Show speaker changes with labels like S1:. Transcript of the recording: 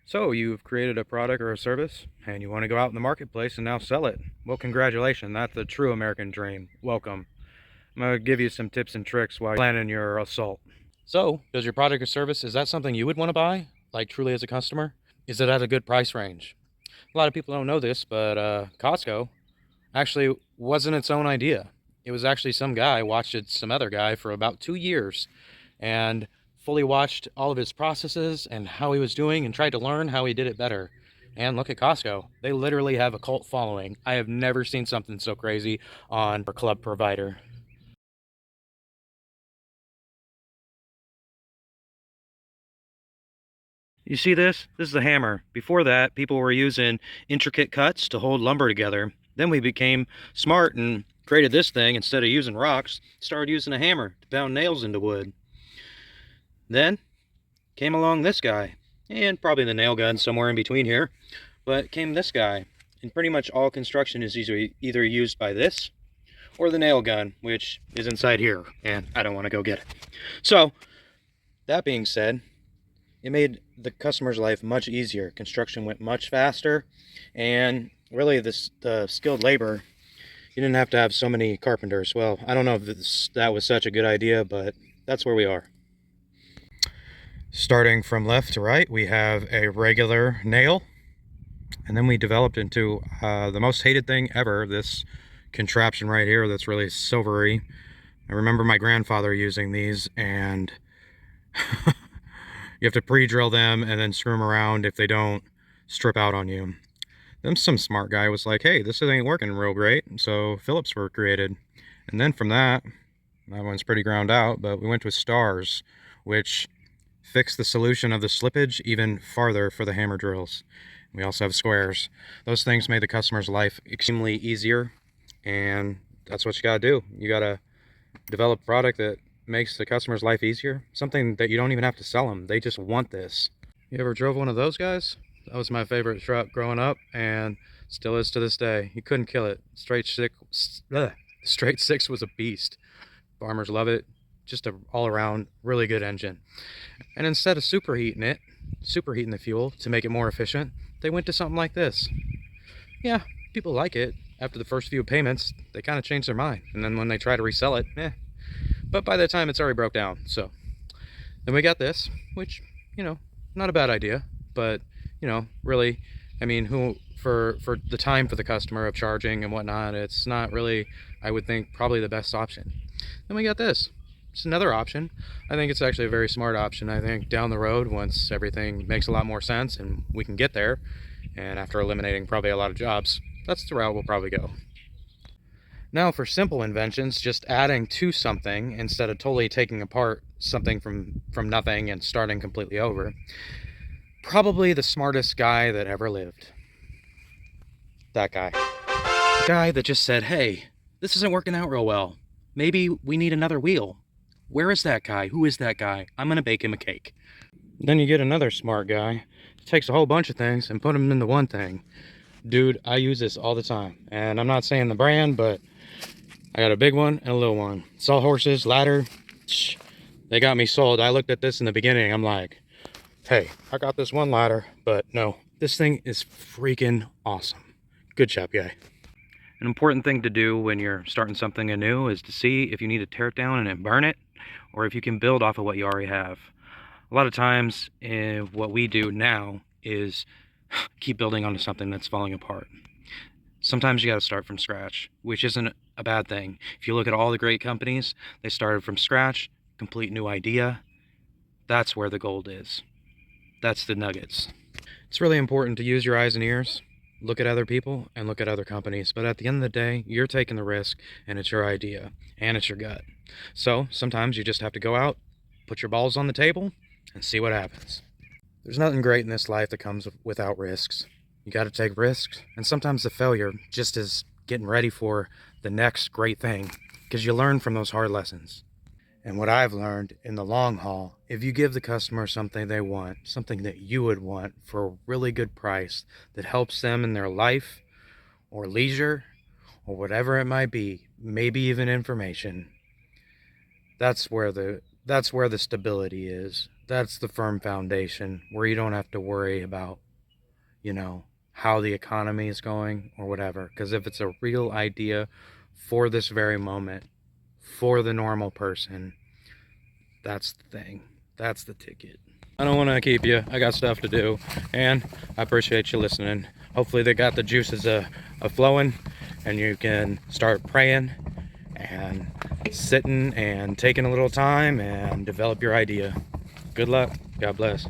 S1: So you've created a product or a service and you want to go out in the marketplace and now sell it. Well, congratulations. That's the true American dream. Welcome. I'm going to give you some tips and tricks while you're planning your assault. So, does your product or service, is that something you would want to buy, like truly as a customer? Is it at a good price range? A lot of people don't know this, but Costco actually wasn't its own idea. It was actually some guy watched it, some other guy for about 2 years and fully watched all of his processes and how he was doing and tried to learn how he did it better. And look at Costco. They literally have a cult following. I have never seen something so crazy on a club provider. You see this? This is a hammer. Before that, people were using intricate cuts to hold lumber together. Then we became smart and created this thing. Instead of using rocks, started using a hammer to pound nails into wood. Then came along this guy, and probably the nail gun somewhere in between here, but came this guy. And pretty much all construction is either used by this or the nail gun, which is inside here, and I don't want to go get it. So, that being said, it made the customer's life much easier. Construction went much faster, and really the skilled labor, you didn't have to have so many carpenters. Well, I don't know if that was such a good idea, but that's where we are. Starting from left to right, we have a regular nail, and then we developed into the most hated thing ever, this contraption right here that's really silvery. I remember my grandfather using these, and you have to pre-drill them and then screw them around if they don't strip out on you. Then some smart guy was like, hey, this ain't working real great, so Phillips were created. And then from that one's pretty ground out, but we went with stars, which fix the solution of the slippage even farther for the hammer drills. We also have squares. Those things made the customer's life extremely easier, and that's what you gotta do. You gotta develop a product that makes the customer's life easier, something that you don't even have to sell them. They just want this. You ever drove one of those guys? That was my favorite truck growing up, and still is to this day. You couldn't kill it. Straight six was a beast. Farmers love it. Just a all-around really good engine. And instead of superheating the fuel to make it more efficient, they went to something like this. Yeah, people like it. After the first few payments, they kind of change their mind. And then when they try to resell it, But by the time it's already broke down, so. Then we got this, which, not a bad idea, but, really, I mean, for the time for the customer of charging and whatnot, it's not really, I would think, probably the best option. Then we got this. It's another option. I think it's actually a very smart option. I think down the road, once everything makes a lot more sense and we can get there, and after eliminating probably a lot of jobs, that's the route we'll probably go. Now for simple inventions, just adding to something instead of totally taking apart something from nothing and starting completely over. Probably the smartest guy that ever lived. That guy. The guy that just said, hey, this isn't working out real well. Maybe we need another wheel. Where is that guy? Who is that guy? I'm gonna bake him a cake. Then you get another smart guy. Takes a whole bunch of things and put them into one thing. Dude, I use this all the time. And I'm not saying the brand, but I got a big one and a little one. Sawhorses, ladder. They got me sold. I looked at this in the beginning. I'm like, hey, I got this one ladder, but no, this thing is freaking awesome. Good job, guy. An important thing to do when you're starting something anew is to see if you need to tear it down and then burn it, or if you can build off of what you already have. A lot of times, what we do now is keep building onto something that's falling apart. Sometimes you got to start from scratch, which isn't a bad thing. If you look at all the great companies, they started from scratch, complete new idea. That's where the gold is. That's the nuggets. It's really important to use your eyes and ears, look at other people, and look at other companies. But at the end of the day, you're taking the risk, and it's your idea, and it's your gut. So sometimes you just have to go out, put your balls on the table, and see what happens. There's nothing great in this life that comes without risks. You got to take risks, and sometimes the failure just is getting ready for the next great thing, because you learn from those hard lessons. And what I've learned in the long haul, if you give the customer something they want, something that you would want for a really good price that helps them in their life or leisure or whatever it might be, maybe even information, that's where the stability is. That's the firm foundation where you don't have to worry about, how the economy is going or whatever. Because if it's a real idea for this very moment, for the normal person, that's the thing. That's the ticket. I don't want to keep you. I got stuff to do, and I appreciate you listening. Hopefully they got the juices flowing, and you can start praying and sitting and taking a little time and develop your idea. Good luck. God bless.